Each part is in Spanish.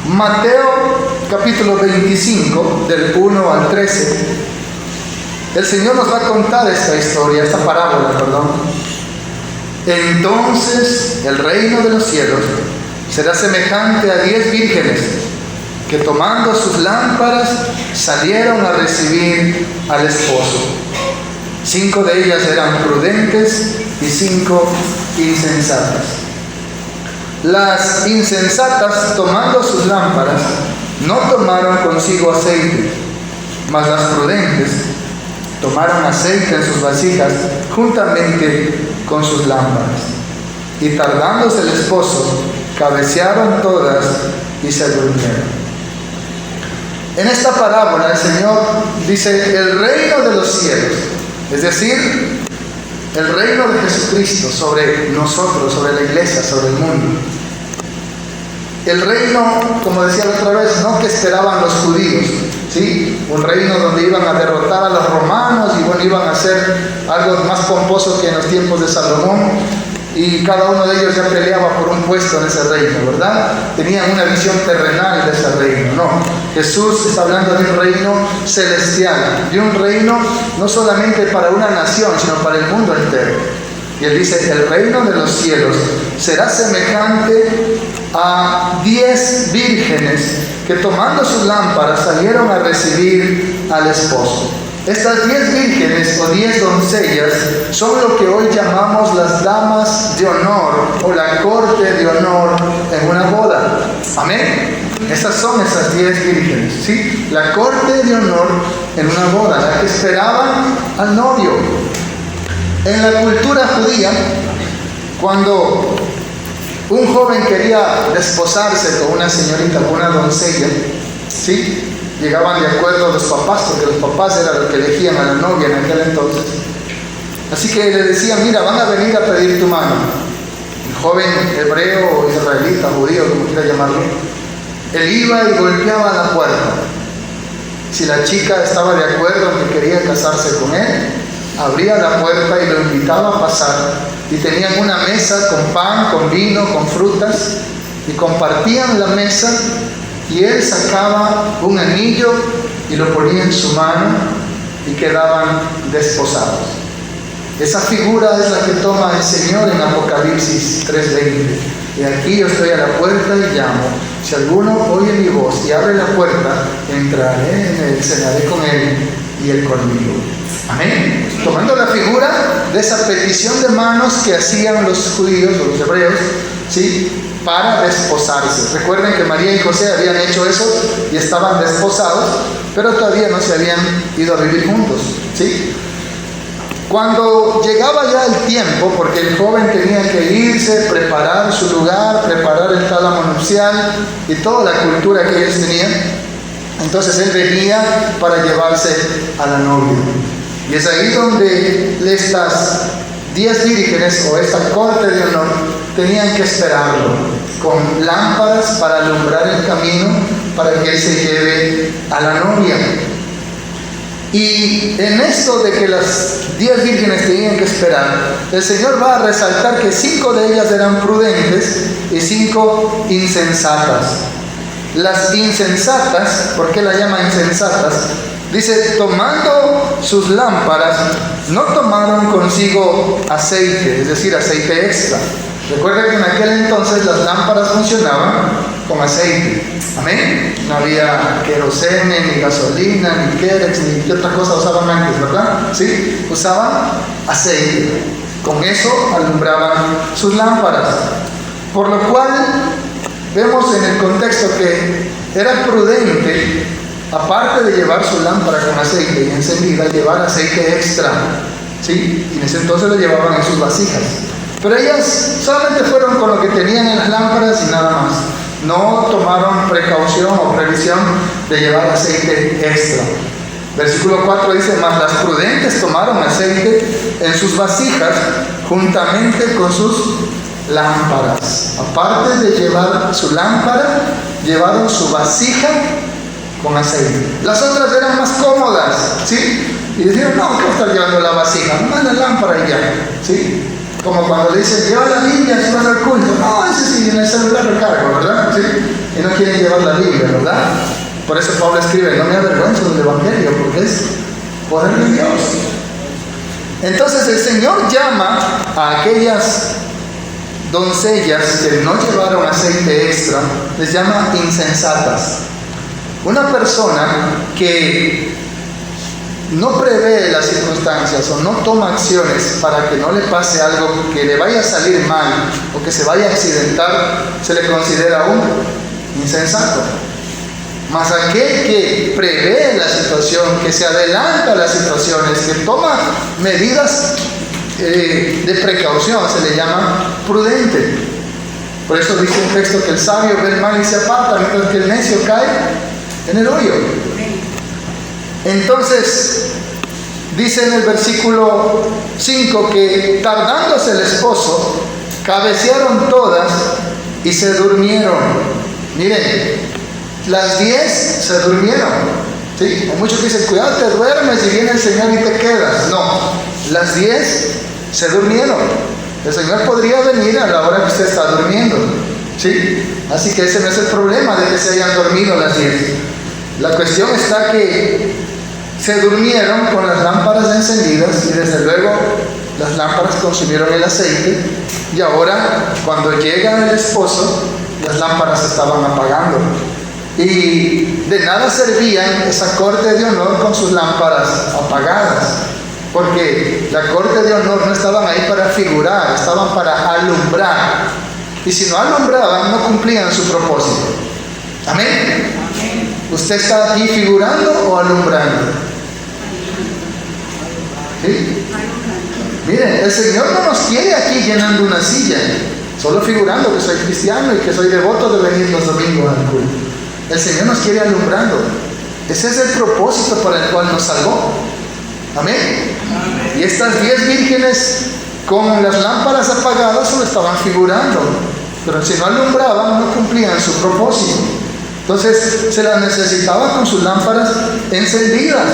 Mateo capítulo 25, del 1 al 13. El Señor nos va a contar esta parábola, perdón. Entonces el reino de los cielos será semejante a 10 vírgenes que tomando sus lámparas salieron a recibir al esposo. 5 de ellas eran prudentes y 5 insensatas. Las insensatas, tomando sus lámparas, no tomaron consigo aceite, mas las prudentes tomaron aceite en sus vasijas juntamente con sus lámparas. Y tardándose el esposo, cabecearon todas y se durmieron. En esta parábola el Señor dice el reino de los cielos, es decir, el reino de Jesucristo sobre nosotros, sobre la iglesia, sobre el mundo. El reino, como decía la otra vez, no que esperaban los judíos, ¿sí? Un reino donde iban a derrotar a los romanos y bueno, iban a hacer algo más pomposo que en los tiempos de Salomón, y cada uno de ellos ya peleaba por un puesto en ese reino, ¿verdad? Tenían una visión terrenal de ese reino. No, Jesús está hablando de un reino celestial, de un reino no solamente para una nación, sino para el mundo entero. Y Él dice, el reino de los cielos será semejante a 10 vírgenes que tomando sus lámparas salieron a recibir al esposo. Estas 10 vírgenes o 10 doncellas son lo que hoy llamamos las damas de honor o la corte de honor en una boda. Amén. Estas son esas 10 vírgenes, ¿sí? La corte de honor en una boda, la que esperaban al novio. En la cultura judía, cuando un joven quería desposarse con una señorita, con una doncella, ¿sí? Llegaban de acuerdo a los papás, porque los papás eran los que elegían a la novia en aquel entonces. Así que le decían, mira, van a venir a pedir tu mano. El joven hebreo, israelita, judío, como quiera llamarlo, él iba y golpeaba la puerta. Si la chica estaba de acuerdo en que quería casarse con él, abría la puerta y lo invitaba a pasar. Y tenían una mesa con pan, con vino, con frutas, y compartían la mesa. Y él sacaba un anillo y lo ponía en su mano y quedaban desposados. Esa figura es la que toma el Señor en Apocalipsis 3:20. Y aquí yo estoy a la puerta y llamo. Si alguno oye mi voz y abre la puerta, entraré en él, cenaré con él y él conmigo. Amén. Tomando la figura de esa petición de manos que hacían los judíos o los hebreos, ¿sí? Para desposarse. Recuerden que María y José habían hecho eso y estaban desposados, pero todavía no se habían ido a vivir juntos, ¿sí? Cuando llegaba ya el tiempo, porque el joven tenía que irse, preparar su lugar, preparar el tálamo nupcial y toda la cultura que ellos tenían, entonces él venía para llevarse a la novia. Y es ahí donde estas 10 vírgenes o esta corte de honor tenían que esperarlo con lámparas para alumbrar el camino para que él se lleve a la novia. Y en esto de que las 10 vírgenes tenían que esperar, el Señor va a resaltar que 5 de ellas eran prudentes y 5 insensatas. Las insensatas, ¿por qué la llama insensatas? Dice, tomando sus lámparas, no tomaron consigo aceite, es decir, aceite extra. Recuerda que en aquel entonces las lámparas funcionaban con aceite. Amén. No había querosene, ni gasolina, ni Querex, ni qué otra cosa usaban antes, ¿verdad? Sí, usaban aceite. Con eso alumbraban sus lámparas. Por lo cual, vemos en el contexto que era prudente, aparte de llevar su lámpara con aceite y encendida, llevar aceite extra, ¿sí? Y en ese entonces lo llevaban en sus vasijas. Pero ellas solamente fueron con lo que tenían en las lámparas y nada más. No tomaron precaución o previsión de llevar aceite extra. Versículo 4 dice, mas las prudentes tomaron aceite en sus vasijas juntamente con sus lámparas. Aparte de llevar su lámpara, llevaron su vasija con aceite. Las otras eran más cómodas, ¿sí? Y decían, no, ¿qué va a estar llevando la vasija? Nomás la lámpara y ya, ¿sí? Como cuando le dicen, lleva la Biblia, si vas al culto. No, ese sí, en el celular lo cargo, ¿verdad? ¿Sí? Y no quieren llevar la Biblia, ¿verdad? Por eso Pablo escribe, no me avergüenzo del Evangelio, porque es poder de Dios. Entonces el Señor llama a aquellas doncellas que no llevaron aceite extra, les llama insensatas. Una persona que no prevé las circunstancias o no toma acciones para que no le pase algo que le vaya a salir mal o que se vaya a accidentar, se le considera un insensato. Mas aquel que prevé la situación, que se adelanta a las situaciones, que toma medidas de precaución, se le llama prudente. Por eso dice un texto que el sabio ve el mal y se aparta, mientras que el necio cae en el hoyo. Entonces, dice en el versículo 5 que tardándose el esposo, cabecearon todas y se durmieron. Miren, las 10 se durmieron. ¿Sí? Hay muchos que dicen, cuidado, te duermes y viene el Señor y te quedas. No, las 10 se durmieron. El Señor podría venir a la hora que usted está durmiendo. ¿Sí? Así que ese no es el problema de que se hayan dormido las 10. La cuestión está que se durmieron con las lámparas encendidas y desde luego las lámparas consumieron el aceite y ahora cuando llega el esposo las lámparas estaban apagando y de nada servían esa corte de honor con sus lámparas apagadas, porque la corte de honor no estaban ahí para figurar, estaban para alumbrar, y si no alumbraban no cumplían su propósito. Amén. ¿Usted está aquí figurando o alumbrando? ¿Sí? Miren, el Señor no nos quiere aquí llenando una silla, solo figurando que soy cristiano y que soy devoto de venir los domingos al culto. El Señor nos quiere alumbrando. Ese es el propósito para el cual nos salvó. Amén. Y estas 10 vírgenes con las lámparas apagadas solo estaban figurando, pero si no alumbraban no cumplían su propósito. Entonces se las necesitaba con sus lámparas encendidas.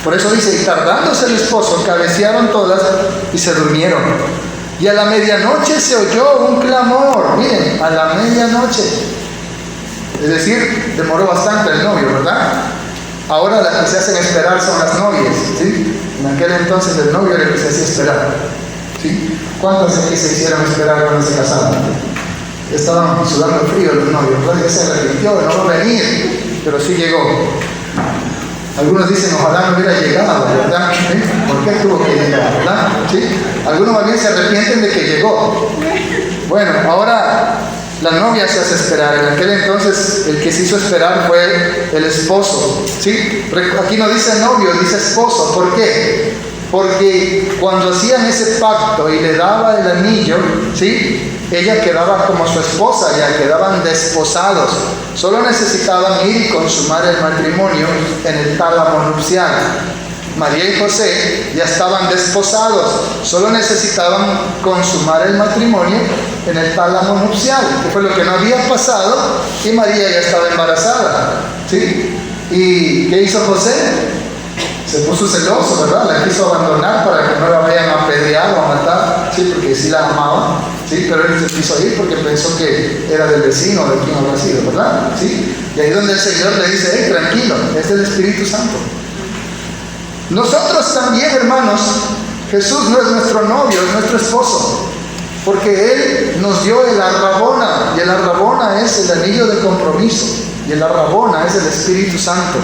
Por eso dice, y tardándose el esposo, cabecearon todas y se durmieron. Y a la medianoche se oyó un clamor. Miren, a la medianoche. Es decir, demoró bastante el novio, ¿verdad? Ahora las que se hacen esperar son las novias, ¿sí? En aquel entonces el novio era el que se hacía esperar, ¿sí? ¿Cuántas aquí se hicieron esperar cuando se casaron? Estaban sudando frío los novios, puede que se arrepintió de no venir, pero sí llegó. Algunos dicen, ojalá no hubiera llegado, ¿verdad? ¿Sí? ¿Por qué tuvo que llegar, verdad? ¿Sí? Algunos más bien se arrepienten de que llegó. Bueno, ahora la novia se hace esperar. En aquel entonces el que se hizo esperar fue el esposo, ¿sí? Aquí no dice novio, dice esposo. ¿Por qué? Porque cuando hacían ese pacto y le daba el anillo, ¿sí? Ella quedaba como su esposa, ya quedaban desposados. Solo necesitaban ir y consumar el matrimonio en el tálamo nupcial. María y José ya estaban desposados, solo necesitaban consumar el matrimonio en el tálamo nupcial, que fue lo que no había pasado, y María ya estaba embarazada, ¿sí? ¿Y qué hizo José? Se puso celoso, ¿verdad? La quiso abandonar para que no la vayan a apedrear o a matar, ¿sí? Porque sí la amaba, ¿sí? Pero él se quiso ir porque pensó que era del vecino, de quien habrá sido, ¿verdad? ¿Sí? Y ahí donde el Señor le dice, tranquilo, es del Espíritu Santo. Nosotros también, hermanos, Jesús no es nuestro novio, es nuestro esposo, porque Él nos dio el arrabona, y el arrabona es el anillo de compromiso, y el arrabona es el Espíritu Santo.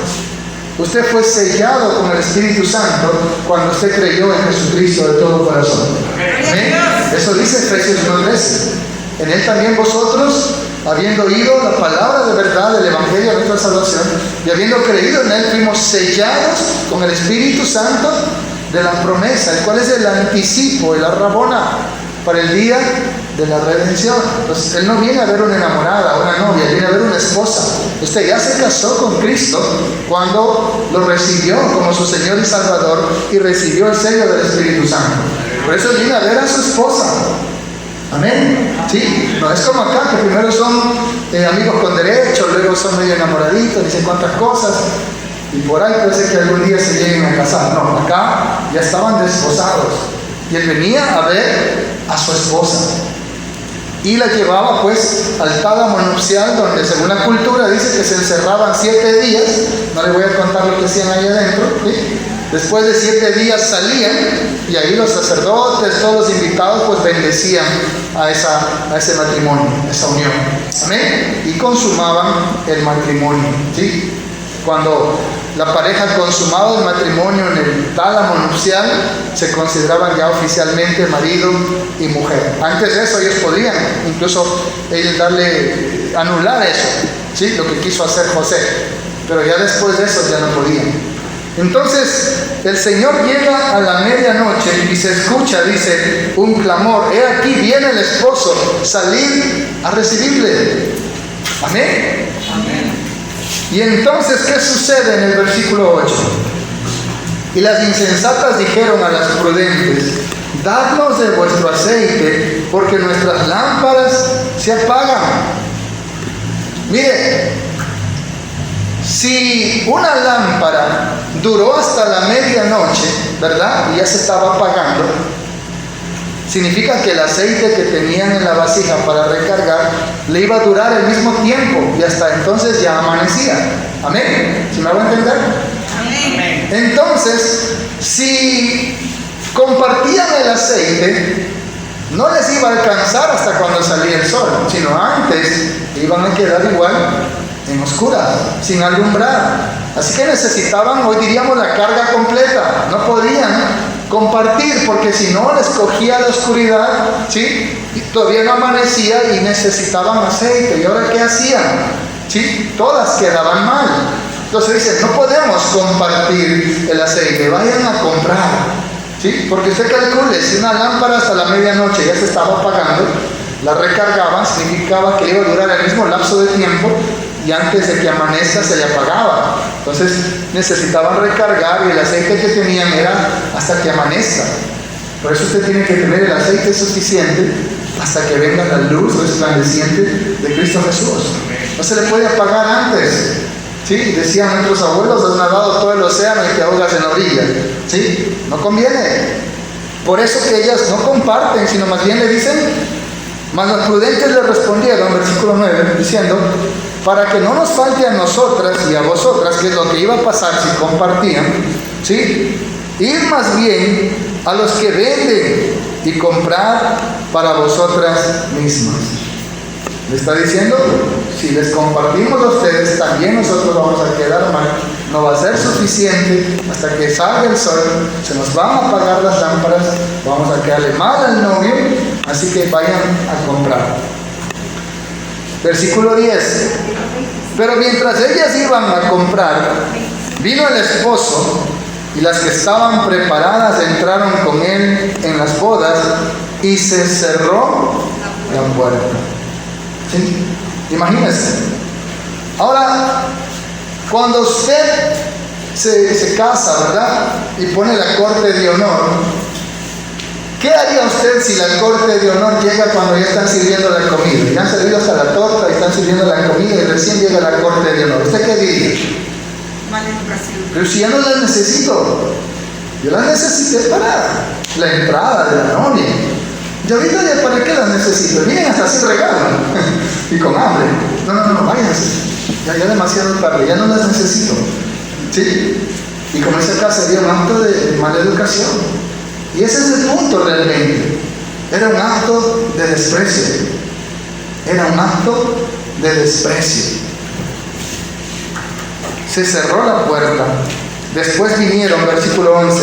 Usted fue sellado con el Espíritu Santo cuando usted creyó en Jesucristo de todo corazón. ¿Amén? Eso dice Efesios 1:13. En Él también vosotros, habiendo oído la palabra de verdad del Evangelio de nuestra salvación, y habiendo creído en Él, fuimos sellados con el Espíritu Santo de la promesa, el cual es el anticipo, el arrabona, para el día de la redención. Entonces, Él no viene a ver una enamorada, una novia, viene a ver una esposa. Usted ya se casó con Cristo cuando lo recibió como su Señor y Salvador y recibió el sello del Espíritu Santo. Por eso viene a ver a su esposa. Amén. ¿Sí? No es como acá, que primero son amigos con derecho, luego son medio enamoraditos, dicen cuántas cosas, y por ahí puede ser que algún día se lleguen a casar. No, acá ya estaban desposados. Y él venía a ver a su esposa. Y la llevaba pues al tálamo nupcial, donde según la cultura dice que se encerraban 7 días. No les voy a contar lo que hacían ahí adentro, ¿sí? Después de 7 días salían y ahí los sacerdotes, todos los invitados, pues bendecían a ese matrimonio, a esa unión. Amén. Y consumaban el matrimonio, ¿sí? Cuando la pareja consumaba el matrimonio en el tálamo nupcial, se consideraban ya oficialmente marido y mujer. Antes de eso ellos podían incluso anular eso, ¿sí? Lo que quiso hacer José. Pero ya después de eso ya no podían. Entonces el Señor llega a la medianoche y se escucha, dice, un clamor: he aquí viene el esposo, salid a recibirle. Amén. Amén. Y entonces, ¿qué sucede en el versículo 8? Y las insensatas dijeron a las prudentes: dadnos de vuestro aceite, porque nuestras lámparas se apagan. Mire, si una lámpara duró hasta la medianoche, ¿verdad? Y ya se estaba apagando, significa que el aceite que tenían en la vasija para recargar le iba a durar el mismo tiempo y hasta entonces ya amanecía. Amén. ¿Sí me hago entender? Amén. Entonces, si compartían el aceite, no les iba a alcanzar hasta cuando salía el sol, sino antes iban a quedar igual en oscuras, sin alumbrar. Así que necesitaban, hoy diríamos, la carga completa. No podían compartir, porque si no les cogía la oscuridad, ¿sí? Y todavía no amanecía y necesitaban aceite. ¿Y ahora qué hacían? ¿Sí? Todas quedaban mal. Entonces dicen: no podemos compartir el aceite, vayan a comprar, ¿sí? Porque usted calcule, si una lámpara hasta la medianoche ya se estaba apagando, la recargaban, significaba que iba a durar el mismo lapso de tiempo y antes de que amanezca se le apagaba. Entonces necesitaban recargar y el aceite que tenían era hasta que amanezca. Por eso usted tiene que tener el aceite suficiente hasta que venga la luz resplandeciente de Cristo Jesús. No se le puede apagar antes, ¿sí? Decían nuestros abuelos: has nadado todo el océano y te ahogas en la orilla, ¿sí? No conviene. Por eso que ellas no comparten, sino más bien le dicen: mas los prudentes le respondieron, versículo 9, diciendo: para que no nos falte a nosotras y a vosotras, que es lo que iba a pasar si compartían, ¿sí? Ir más bien a los que venden y comprar para vosotras mismas. Le está diciendo: si les compartimos a ustedes, también nosotros vamos a quedar mal. No va a ser suficiente hasta que salga el sol, se nos van a apagar las lámparas, vamos a quedarle mal al novio, así que vayan a comprar. Versículo 10. Pero mientras ellas iban a comprar, vino el esposo, y las que estaban preparadas entraron con él en las bodas, y se cerró la puerta. ¿Sí? Imagínense. Ahora, cuando usted se casa, ¿verdad? Y pone la corte de honor, ¿qué haría usted si la corte de honor llega cuando ya están sirviendo la comida? Ya han servido hasta la torta y están sirviendo la comida y recién llega la corte de honor. ¿Usted qué diría? Mala educación. Pero si ya no las necesito, yo las necesité para la entrada de la novia. Y ahorita ya para qué las necesito. Vienen hasta así regalan y con hambre. No, váyanse. Ya demasiado tarde, ya no las necesito. ¿Sí? Y como ese acá sería un acto de mala educación. Y ese es el punto realmente. Era un acto de desprecio. Era un acto de desprecio. Se cerró la puerta. Después vinieron, versículo 11,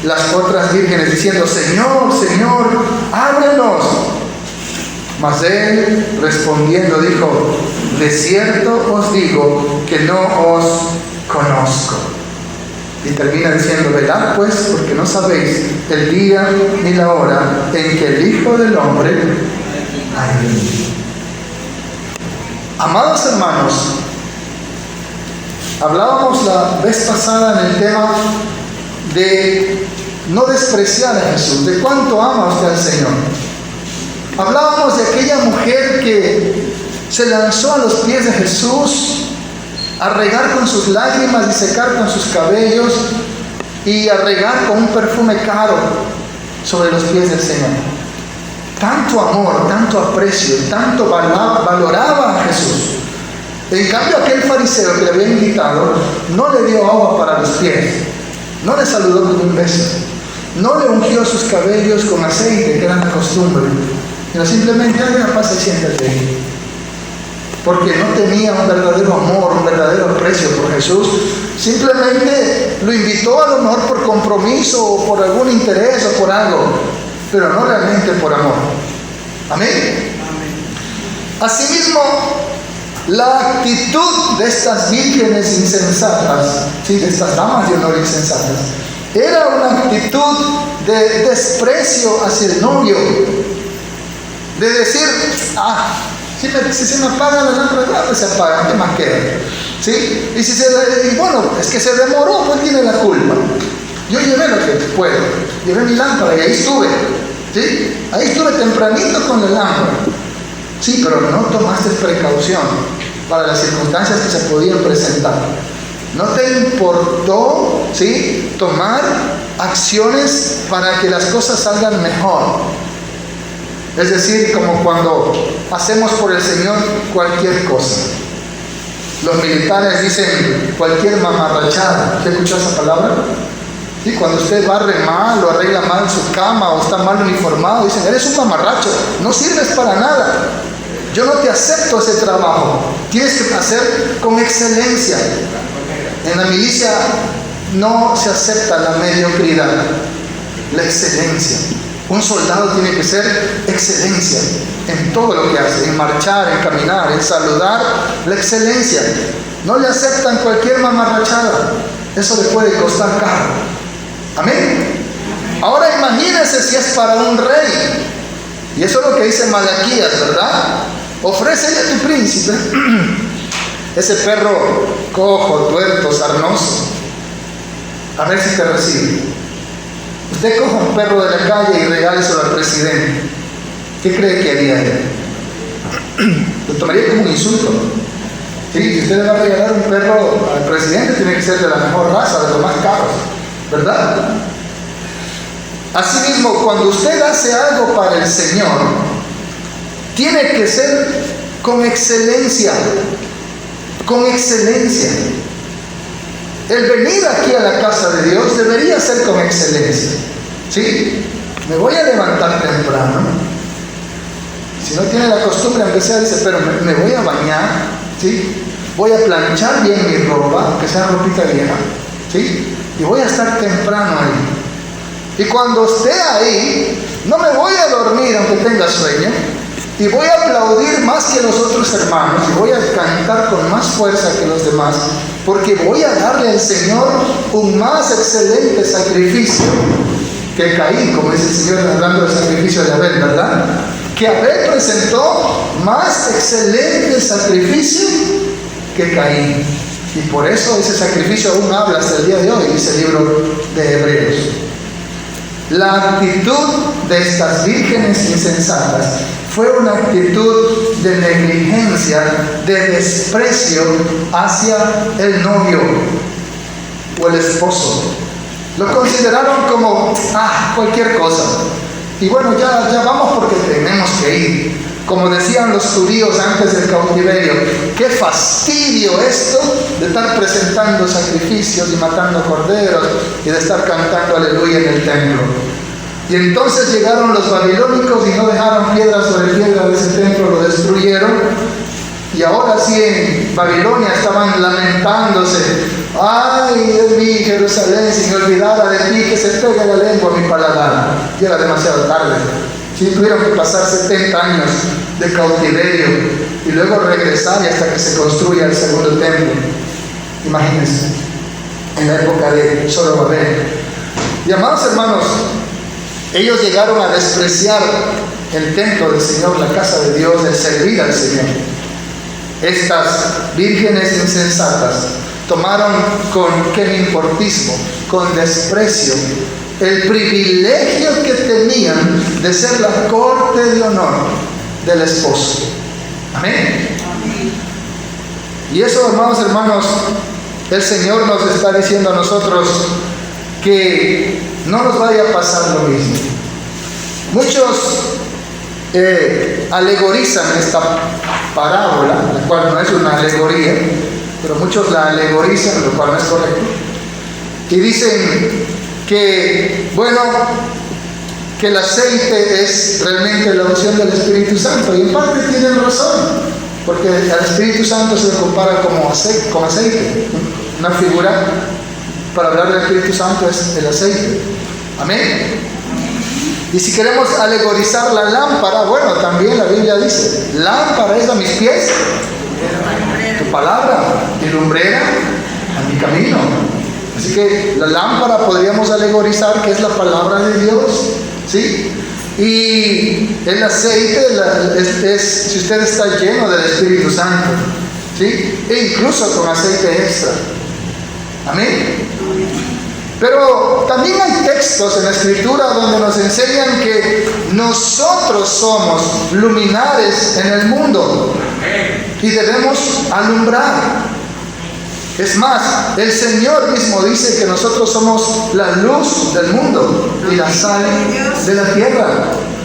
las otras vírgenes diciendo: Señor, Señor, ábrenos. Mas él respondiendo dijo: de cierto os digo que no os conozco. Y termina diciendo: velad pues, porque no sabéis el día ni la hora en que el Hijo del Hombre ha de venir. Amados hermanos, hablábamos la vez pasada en el tema de no despreciar a Jesús, de cuánto ama usted al Señor. Hablábamos de aquella mujer que se lanzó a los pies de Jesús a regar con sus lágrimas y secar con sus cabellos y a regar con un perfume caro. sobre los pies del Señor. Tanto amor, tanto aprecio, tanto valoraba a Jesús. En cambio, aquel fariseo que le había invitado no le dio agua para los pies, no le saludó con un beso, no le ungió sus cabellos con aceite, que era la costumbre, sino simplemente, pasa y siéntate ahí. Porque no tenía un verdadero amor, un verdadero aprecio por Jesús. Simplemente lo invitó a lo mejor por compromiso o por algún interés o por algo, pero no realmente por amor. Amén. Asimismo, la actitud de estas vírgenes insensatas, ¿sí?, de estas damas de honor insensatas, era una actitud de desprecio hacia el novio, de decir, si se me apaga la lámpara, pues se apaga, ¿qué más queda? ¿Sí? Y bueno, es que se demoró, pues tiene la culpa. Yo llevé lo que puedo, llevé mi lámpara y ahí estuve, ¿sí? Ahí estuve tempranito con la lámpara. Sí, pero no tomaste precaución para las circunstancias que se podían presentar. No te importó, ¿sí?, tomar acciones para que las cosas salgan mejor. Es decir, como cuando hacemos por el Señor cualquier cosa. Los militares dicen cualquier mamarrachada. ¿Usted escuchó esa palabra? ¿Sí? Cuando usted barre mal o arregla mal su cama o está mal uniformado, dicen, eres un mamarracho, no sirves para nada. Yo no te acepto ese trabajo. Tienes que hacer con excelencia. En la milicia no se acepta la mediocridad, la excelencia. Un soldado tiene que ser excelencia en todo lo que hace, en marchar, en caminar, en saludar, la excelencia. No le aceptan cualquier mamarrachada. Eso le puede costar caro. Amén. Ahora imagínense si es para un rey. Y eso es lo que dice Malaquías, ¿verdad? Ofrécele a tu príncipe ese perro cojo, tuerto, sarnoso, a ver si te recibe. Usted coja un perro de la calle y regáleselo al presidente. ¿Qué cree que haría él? Lo tomaría como un insulto. ¿Sí? Si usted le va a regalar un perro al presidente, tiene que ser de la mejor raza, de los más caros, ¿verdad? Asimismo, cuando usted hace algo para el Señor, tiene que ser con excelencia. Con excelencia. El venir aquí a la casa de Dios debería ser con excelencia. ¿Sí? Me voy a levantar temprano. Si no tiene la costumbre, aunque sea, dice, pero me voy a bañar. ¿Sí? Voy a planchar bien mi ropa, aunque sea ropita vieja. ¿Sí? Y voy a estar temprano ahí. Y cuando esté ahí, no me voy a dormir aunque tenga sueño. Y voy a aplaudir más que los otros hermanos. Y voy a cantar con más fuerza que los demás. Porque voy a darle al Señor un más excelente sacrificio que Caín, como dice el Señor hablando del sacrificio de Abel, ¿verdad? Que Abel presentó más excelente sacrificio que Caín. Y por eso ese sacrificio aún habla hasta el día de hoy, dice el libro de Hebreos. La actitud de estas vírgenes insensatas fue una actitud de negligencia, de desprecio hacia el novio o el esposo. Lo consideraron como, cualquier cosa. Y bueno, ya vamos porque tenemos que ir. Como decían los judíos antes del cautiverio, qué fastidio esto de estar presentando sacrificios y matando corderos y de estar cantando aleluya en el templo. Y entonces llegaron los babilónicos y no dejaron piedra sobre piedra de ese templo, lo destruyeron. Y ahora sí en Babilonia estaban lamentándose. Ay, de mí, Jerusalén, si me olvidara de ti, que se pegue la lengua a mi paladar. Y era demasiado tarde. Sí, tuvieron que pasar 70 años de cautiverio y luego regresar y hasta que se construya el segundo templo. Imagínense, en la época de Zorobabel. Y amados hermanos, ellos llegaron a despreciar el templo del Señor, la casa de Dios, el servir al Señor. Estas vírgenes insensatas tomaron con queminportismo, con desprecio, el privilegio que tenían de ser la corte de honor del esposo. Amén. Y eso, hermanos, el Señor nos está diciendo a nosotros que no nos vaya a pasar lo mismo. Muchos alegorizan esta parábola, la cual no es una alegoría, pero muchos la alegorizan, lo cual no es correcto. Y dicen que, bueno, que el aceite es realmente la unción del Espíritu Santo. Y en parte tienen razón, porque al Espíritu Santo se le compara como aceite. Una figura para hablar del Espíritu Santo es el aceite. Amén. Y si queremos alegorizar la lámpara, bueno, también la Biblia dice, lámpara es a mis pies tu palabra y lumbrera a mi camino. Así que la lámpara podríamos alegorizar que es la palabra de Dios, ¿sí? Y el aceite es si usted está lleno del Espíritu Santo, ¿sí? E incluso con aceite extra. Amén. Pero también hay textos en la Escritura donde nos enseñan que nosotros somos luminares en el mundo y debemos alumbrar. Es más, el Señor mismo dice que nosotros somos la luz del mundo y la sal de la tierra.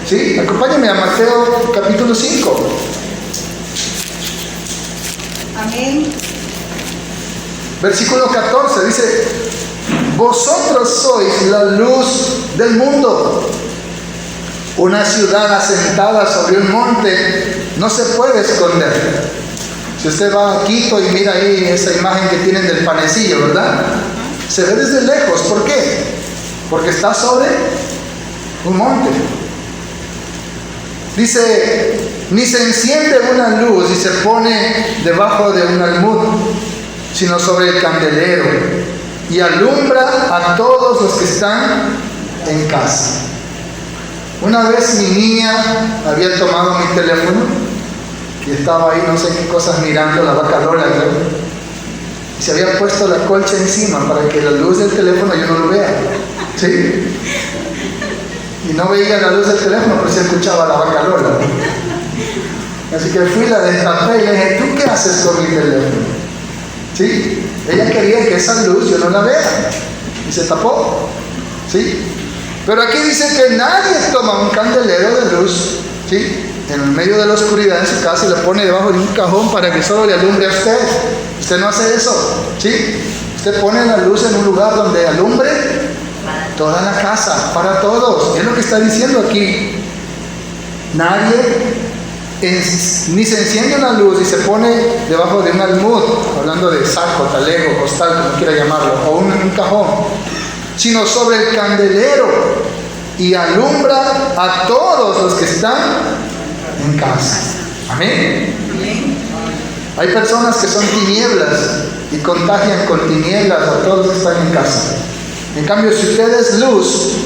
¿Sí? Acompáñenme a Mateo capítulo 5. Amén. Versículo 14 dice: vosotros sois la luz del mundo. Una ciudad asentada sobre un monte no se puede esconder. Si usted va a Quito y mira ahí esa imagen que tienen del panecillo, ¿verdad? Se ve desde lejos. ¿Por qué? Porque está sobre un monte. Dice, ni se enciende una luz y se pone debajo de un almud, sino sobre el candelero, y alumbra a todos los que están en casa. Una vez mi niña había tomado mi teléfono y estaba ahí no sé qué cosas mirando, la vaca Lola, creo, y se había puesto la colcha encima para que la luz del teléfono yo no lo vea, ¿sí? Y no veía la luz del teléfono, pero se escuchaba la vaca Lola. Así que fui, la destapé y le dije: ¿tú qué haces con mi teléfono? ¿Sí? Ella quería que esa luz yo no la vea y se tapó, ¿sí? Pero aquí dice que nadie toma un candelero de luz, ¿sí?, en el medio de la oscuridad en su casa y le pone debajo de un cajón para que solo le alumbre a usted. Usted no hace eso, ¿sí? Usted pone la luz en un lugar donde alumbre toda la casa, para todos. Es lo que está diciendo aquí. Nadie ni se enciende una luz y se pone debajo de un almud, hablando de saco, talego, costal, como quiera llamarlo, o un cajón, sino sobre el candelero, y alumbra a todos los que están en casa. Amén. Hay personas que son tinieblas y contagian con tinieblas a todos los que están en casa. En cambio, si usted es luz,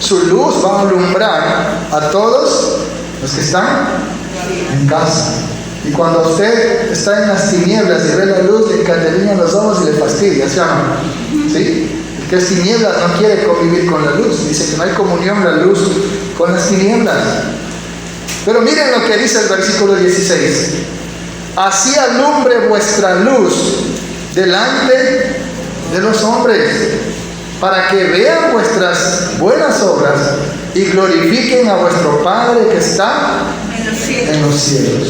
su luz va a alumbrar a todos los que están en casa. Y cuando usted está en las tinieblas y ve la luz, le encandelinan los ojos y le fastidia, ¿se llama? ¿Sí? El que es tinieblas no quiere convivir con la luz. Dice que no hay comunión la luz con las tinieblas. Pero miren lo que dice el versículo 16: así alumbre vuestra luz delante de los hombres, para que vean vuestras buenas obras y glorifiquen a vuestro Padre que está en los cielos.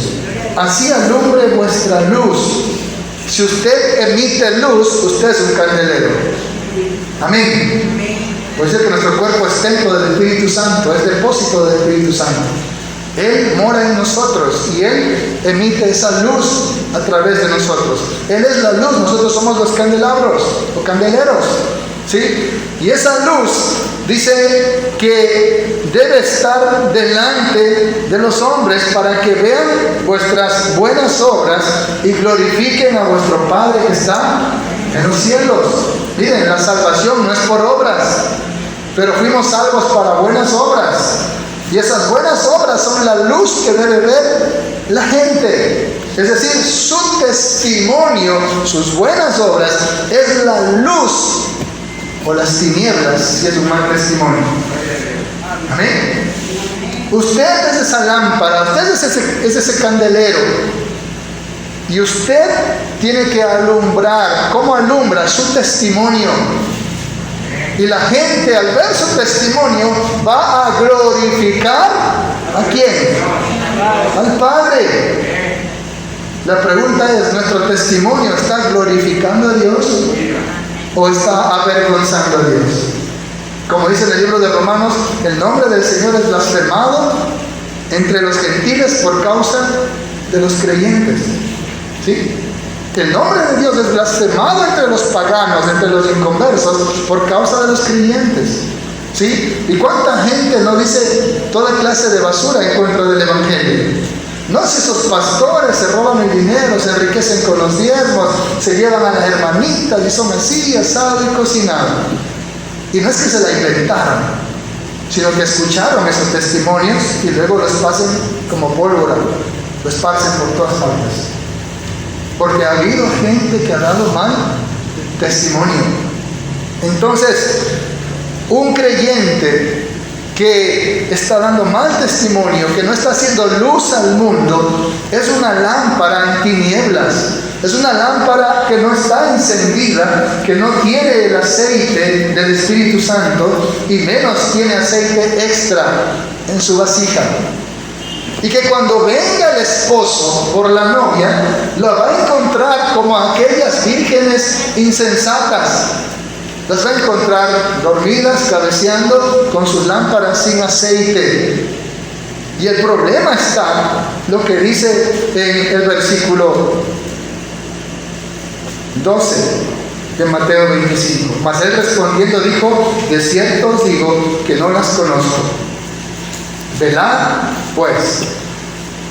Así alumbre vuestra luz. Si usted emite luz, usted es un candelero. Amén. Puede ser que nuestro cuerpo es templo del Espíritu Santo, es depósito del Espíritu Santo. Él mora en nosotros y Él emite esa luz a través de nosotros. Él es la luz, nosotros somos los candelabros o candeleros, ¿sí? Y esa luz dice que debe estar delante de los hombres para que vean vuestras buenas obras y glorifiquen a vuestro Padre que está en los cielos. Miren, la salvación no es por obras, pero fuimos salvos para buenas obras. Y esas buenas obras son la luz que debe ver la gente. Es decir, su testimonio, sus buenas obras, es la luz o las tinieblas, si es un mal testimonio. Amén. Usted es esa lámpara, usted es ese candelero. Y usted tiene que alumbrar. ¿Cómo alumbra? Su testimonio. Y la gente al ver su testimonio va a glorificar ¿a quién? Al Padre. La pregunta es, ¿nuestro testimonio está glorificando a Dios o está avergonzando a Dios? Como dice en el libro de Romanos, el nombre del Señor es blasfemado entre los gentiles por causa de los creyentes. ¿Sí? El nombre de Dios es blasfemado entre los paganos, entre los inconversos, por causa de los creyentes. ¿Sí? ¿Y cuánta gente no dice toda clase de basura en contra del Evangelio? No, si esos pastores se roban el dinero, se enriquecen con los diezmos, se llevan a las hermanitas y son así, asado y cocinado. Y no es que se la inventaron, sino que escucharon esos testimonios y luego los pasan como pólvora, los esparcen por todas partes. Porque ha habido gente que ha dado mal testimonio. Entonces, un creyente que está dando mal testimonio, que no está haciendo luz al mundo, es una lámpara en tinieblas. Es una lámpara que no está encendida, que no tiene el aceite del Espíritu Santo y menos tiene aceite extra en su vasija. Y que cuando venga el esposo por la novia, la va a encontrar como aquellas vírgenes insensatas. Las va a encontrar dormidas, cabeceando, con sus lámparas sin aceite. Y el problema está, lo que dice en el versículo 12 de Mateo 25. Mas él respondiendo dijo, de cierto os digo que no las conozco. Velad, pues.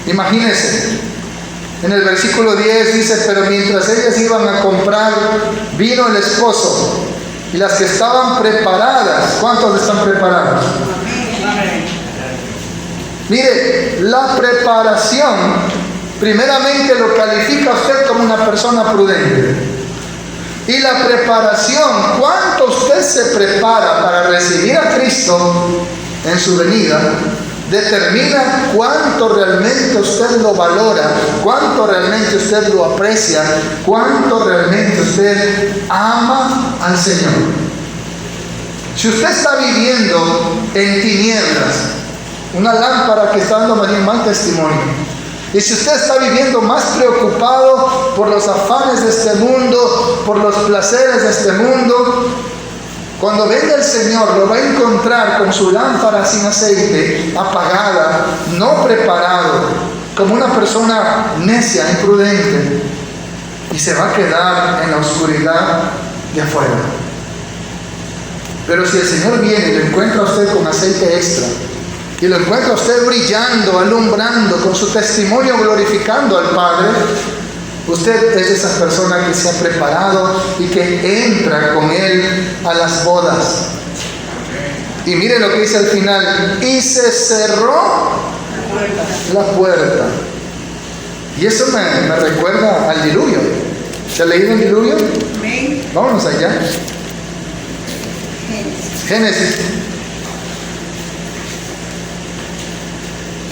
Imagínense, en el versículo 10 dice, pero mientras ellas iban a comprar, vino el esposo, y las que estaban preparadas, ¿cuántos están preparados? Mire, la preparación, primeramente lo califica usted como una persona prudente. Y la preparación, ¿cuánto usted se prepara para recibir a Cristo en su venida? Determina cuánto realmente usted lo valora, cuánto realmente usted lo aprecia, cuánto realmente usted ama al Señor. Si usted está viviendo en tinieblas, una lámpara que está dando más bien mal testimonio, y si usted está viviendo más preocupado por los afanes de este mundo, por los placeres de este mundo, cuando venga el Señor lo va a encontrar con su lámpara sin aceite, apagada, no preparado, como una persona necia, imprudente, y se va a quedar en la oscuridad de afuera. Pero si el Señor viene y lo encuentra a usted con aceite extra, y lo encuentra a usted brillando, alumbrando, con su testimonio glorificando al Padre, usted es esa persona que se ha preparado y que entra con Él a las bodas. Y mire lo que dice al final, y se cerró la puerta. Y eso me recuerda al diluvio. ¿Se ha leído el diluvio? Vámonos allá. Génesis.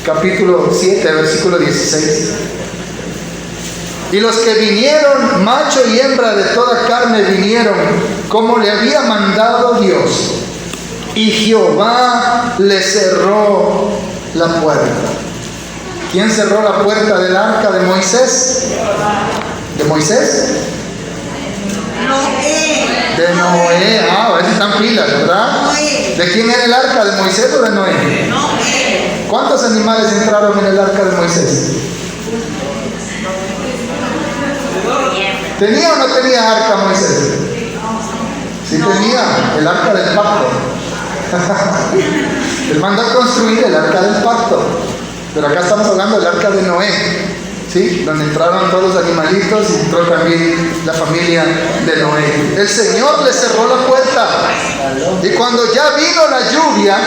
Capítulo 7, versículo 16. Y los que vinieron, macho y hembra de toda carne vinieron, como le había mandado Dios. Y Jehová le cerró la puerta. ¿Quién cerró la puerta del arca de Moisés? ¿De Moisés? De Noé. Ah, a ver si están pilas, ¿verdad? ¿De quién era el arca? ¿De Moisés o de Noé? ¿Cuántos animales entraron en el arca de Moisés? ¿Tenía o no tenía arca Moisés? Sí tenía, el arca del pacto. Él mandó a construir el arca del pacto. Pero acá estamos hablando del arca de Noé, ¿sí? Donde entraron todos los animalitos y entró también la familia de Noé. El Señor le cerró la puerta. Y cuando ya vino la lluvia,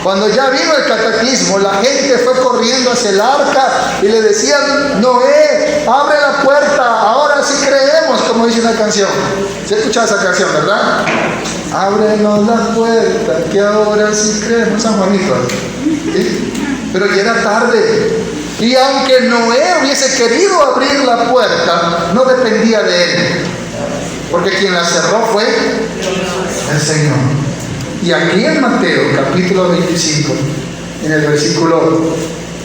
cuando ya vino el cataclismo, la gente fue corriendo hacia el arca y le decían, Noé, abre la puerta, ahora sí creemos, como dice una canción. ¿Se ha escuchado esa canción, verdad? Ábrenos la puerta, que ahora sí creemos, San Juanito. ¿Sí? Pero ya era tarde. Y aunque Noé hubiese querido abrir la puerta, no dependía de él. Porque quien la cerró fue el Señor. Y aquí en Mateo capítulo 25, en el versículo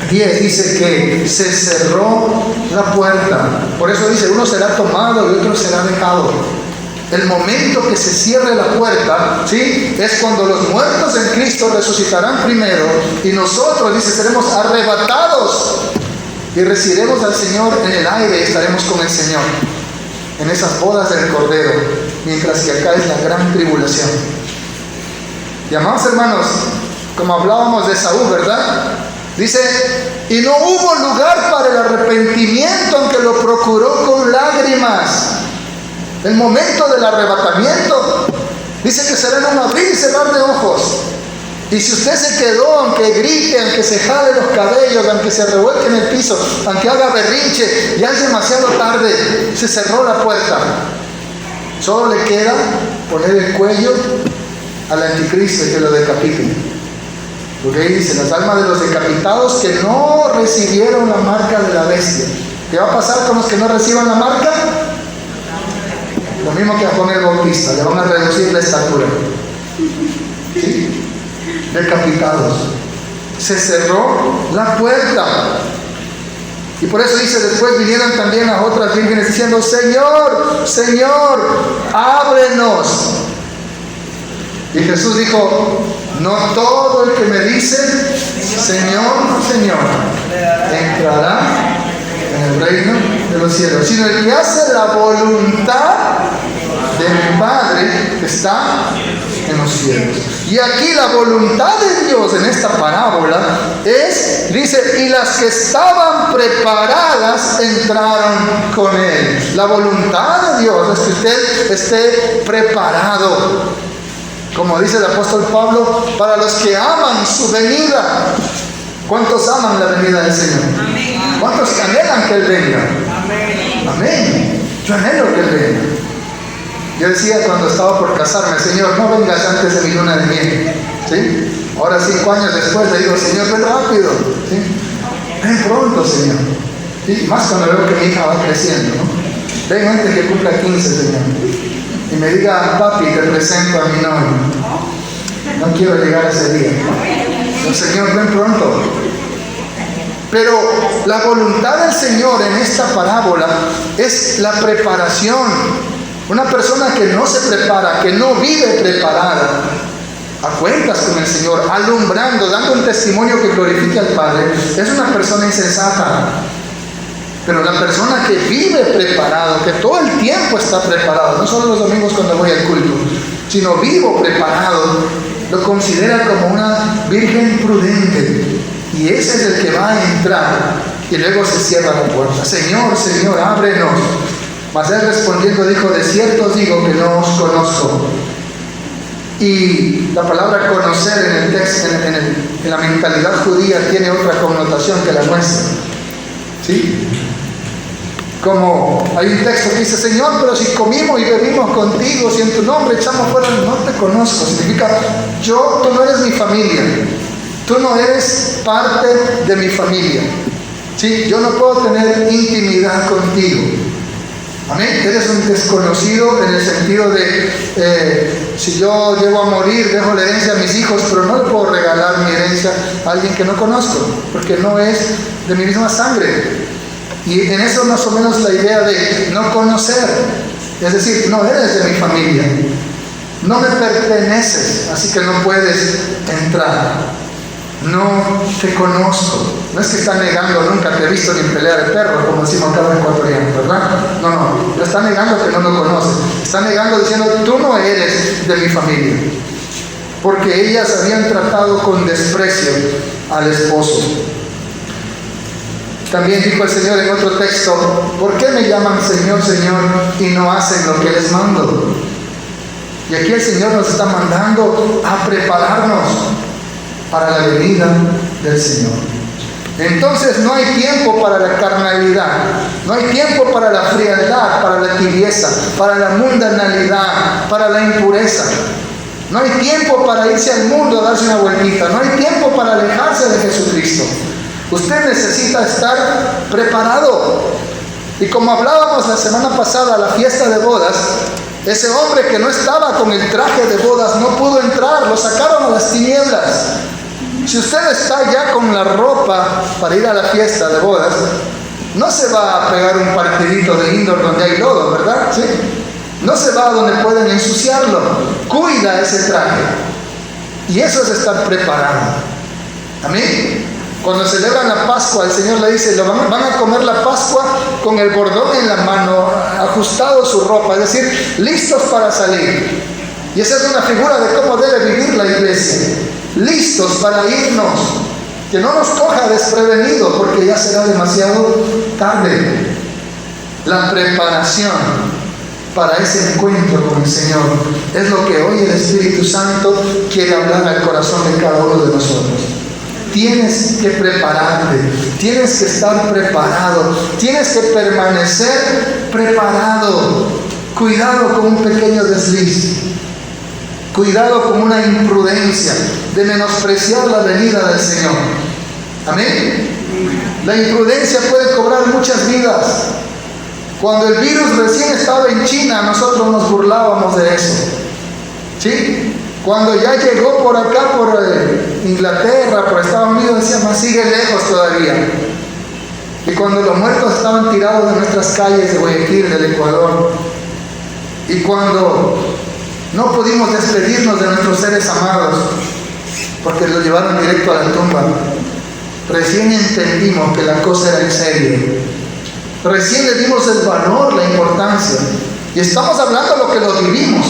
10 dice que se cerró la puerta. Por eso dice, uno será tomado y otro será dejado. El momento que se cierre la puerta, ¿sí?, es cuando los muertos en Cristo resucitarán primero y nosotros, dice, seremos arrebatados y recibiremos al Señor en el aire y estaremos con el Señor en esas bodas del Cordero, mientras que acá es la gran tribulación. Y amados hermanos, como hablábamos de Saúl, ¿verdad? Dice, y no hubo lugar para el arrepentimiento, aunque lo procuró con lágrimas. El momento del arrebatamiento, dice que será en un abrir y cerrar de ojos. Y si usted se quedó, aunque grite, aunque se jale los cabellos, aunque se revuelque en el piso, aunque haga berrinche, ya es demasiado tarde, se cerró la puerta. Solo le queda poner el cuello al anticristo y que lo decapiten. Porque ahí dice, las almas de los decapitados que no recibieron la marca de la bestia. ¿Qué va a pasar con los que no reciban la marca? Lo mismo que a Juan el Bautista, le van a reducir la estatura. ¿Sí? Decapitados. Se cerró la puerta. Y por eso dice, después vinieron también a otras vírgenes diciendo, Señor, Señor, ábrenos. Y Jesús dijo, no todo el que me dice, Señor, Señor, entrará en el reino de los cielos, sino el que hace la voluntad de mi Padre que está en los cielos. Y aquí la voluntad de Dios en esta parábola es, dice, y las que estaban preparadas entraron con Él. La voluntad de Dios es que usted esté preparado, como dice el apóstol Pablo, para los que aman su venida. ¿Cuántos aman la venida del Señor? Amén. ¿Cuántos anhelan que Él venga? Amén. Amén. Yo anhelo que Él venga. Yo decía cuando estaba por casarme, Señor, no vengas antes de mi luna de miel. ¿Sí? Ahora 5 años después le digo, Señor, ven rápido. ¿Sí? Ven pronto, Señor. ¿Sí? Más cuando veo que mi hija va creciendo, ¿no? Ven antes que cumpla 15, Señor. Y me diga, papi, te presento a mi novio. No quiero llegar a ese día. El Señor, ven pronto. Pero la voluntad del Señor en esta parábola es la preparación. Una persona que no se prepara, que no vive preparada, a cuentas con el Señor, alumbrando, dando un testimonio que glorifique al Padre, es una persona insensata. Pero la persona que vive preparado, que todo el tiempo está preparado, no solo los domingos cuando voy al culto, sino vivo preparado, lo considera como una virgen prudente. Y ese es el que va a entrar y luego se cierra la puerta. Señor, Señor, ábrenos. Mas él respondiendo dijo, de cierto os digo que no os conozco. Y la palabra conocer en el texto, en la mentalidad judía, tiene otra connotación que la nuestra. ¿Sí? Como hay un texto que dice, Señor, pero si comimos y bebimos contigo, si en tu nombre echamos fuera, no te conozco. Significa, tú no eres mi familia. Tú no eres parte de mi familia. ¿Sí? Yo no puedo tener intimidad contigo. Amén. Eres un desconocido en el sentido de, si yo llego a morir, dejo la herencia a mis hijos, pero no le puedo regalar mi herencia a alguien que no conozco, porque no es de mi misma sangre. Y en eso más o menos la idea de no conocer, es decir, no eres de mi familia, no me perteneces, así que no puedes entrar. No te conozco. No es que está negando, nunca te he visto ni pelear de perro, como decimos acá en ecuatoriano, ¿verdad? No, lo está negando que no lo conoce. Está negando diciendo, tú no eres de mi familia. Porque ellas habían tratado con desprecio al esposo. También dijo el Señor en otro texto, ¿por qué me llaman Señor, Señor y no hacen lo que les mando? Y aquí el Señor nos está mandando a prepararnos para la venida del Señor. Entonces no hay tiempo para la carnalidad, no hay tiempo para la frialdad, para la tibieza, para la mundanalidad, para la impureza. No hay tiempo para irse al mundo a darse una vueltita, no hay tiempo para alejarse de Jesucristo. Usted necesita estar preparado. Y como hablábamos la semana pasada, la fiesta de bodas Ese hombre que no estaba con el traje de bodas no pudo entrar, lo sacaron a las tinieblas. Si usted está ya con la ropa para ir a la fiesta de bodas, no se va a pegar un partidito de indoor donde hay lodo, ¿verdad? ¿Sí? No se va a donde pueden ensuciarlo. Cuida ese traje. Y eso es estar preparado. Amén. Cuando celebran la Pascua, el Señor le dice, van a comer la Pascua con el bordón en la mano, ajustado su ropa, es decir, listos para salir. Y esa es una figura de cómo debe vivir la iglesia. Listos para irnos. Que no nos coja desprevenido, porque ya será demasiado tarde. La preparación para ese encuentro con el Señor es lo que hoy el Espíritu Santo quiere hablar al corazón de cada uno de nosotros. Tienes que prepararte, tienes que estar preparado, tienes que permanecer preparado. Cuidado con un pequeño desliz, cuidado con una imprudencia de menospreciar la venida del Señor. Amén. La imprudencia puede cobrar muchas vidas. Cuando el virus recién estaba en China, nosotros nos burlábamos de eso. ¿Sí? Cuando ya llegó por acá, por Inglaterra, por Estados Unidos, decíamos, sigue lejos todavía. Y cuando los muertos estaban tirados en nuestras calles de Guayaquil, del Ecuador, y cuando no pudimos despedirnos de nuestros seres amados, porque los llevaron directo a la tumba, recién entendimos que la cosa era en serio. Recién le dimos el valor, la importancia. Y estamos hablando de lo que lo vivimos.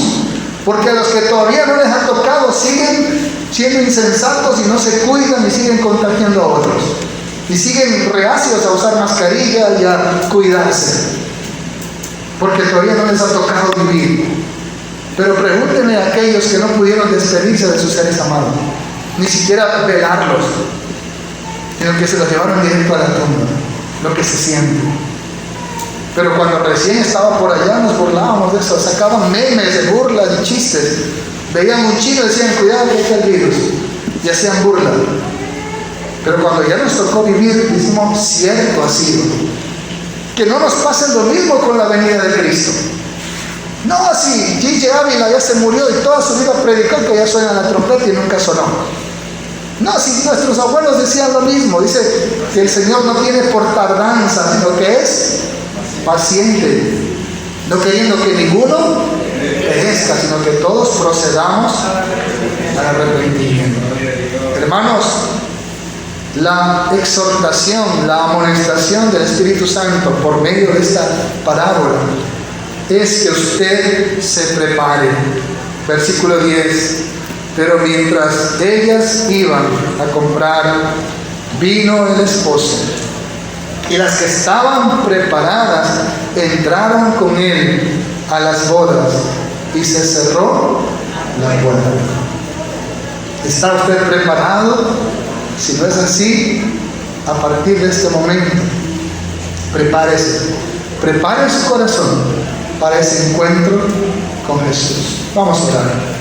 Porque a los que todavía no les ha tocado siguen siendo insensatos y no se cuidan y siguen contagiando a otros. Y siguen reacios a usar mascarilla y a cuidarse. Porque todavía no les ha tocado vivir. Pero pregúntenle a aquellos que no pudieron despedirse de sus seres amados. Ni siquiera velarlos. Sino que se los llevaron directo a la tumba. Lo que se siente. Pero cuando recién estaba por allá nos burlábamos de eso, sacaban memes de burlas y chistes. Veían un chino y decían, cuidado que está el virus. Y hacían burla. Pero cuando ya nos tocó vivir, decimos, cierto ha sido. Que no nos pase lo mismo con la venida de Cristo. No, si Gigi Ávila ya se murió y toda su vida predicó que ya suena la trompeta y nunca sonó. No, si nuestros abuelos decían lo mismo. Dice que el Señor no viene por tardanza, sino que es paciente, no queriendo que ninguno perezca, sino que todos procedamos al arrepentimiento. Hermanos, la exhortación, la amonestación del Espíritu Santo por medio de esta parábola es que usted se prepare. Versículo 10. Pero mientras ellas iban a comprar, vino el esposo. Y las que estaban preparadas entraron con él a las bodas y se cerró la puerta. ¿Está usted preparado? Si no es así, a partir de este momento, prepárese. Prepare su corazón para ese encuentro con Jesús. Vamos a orar.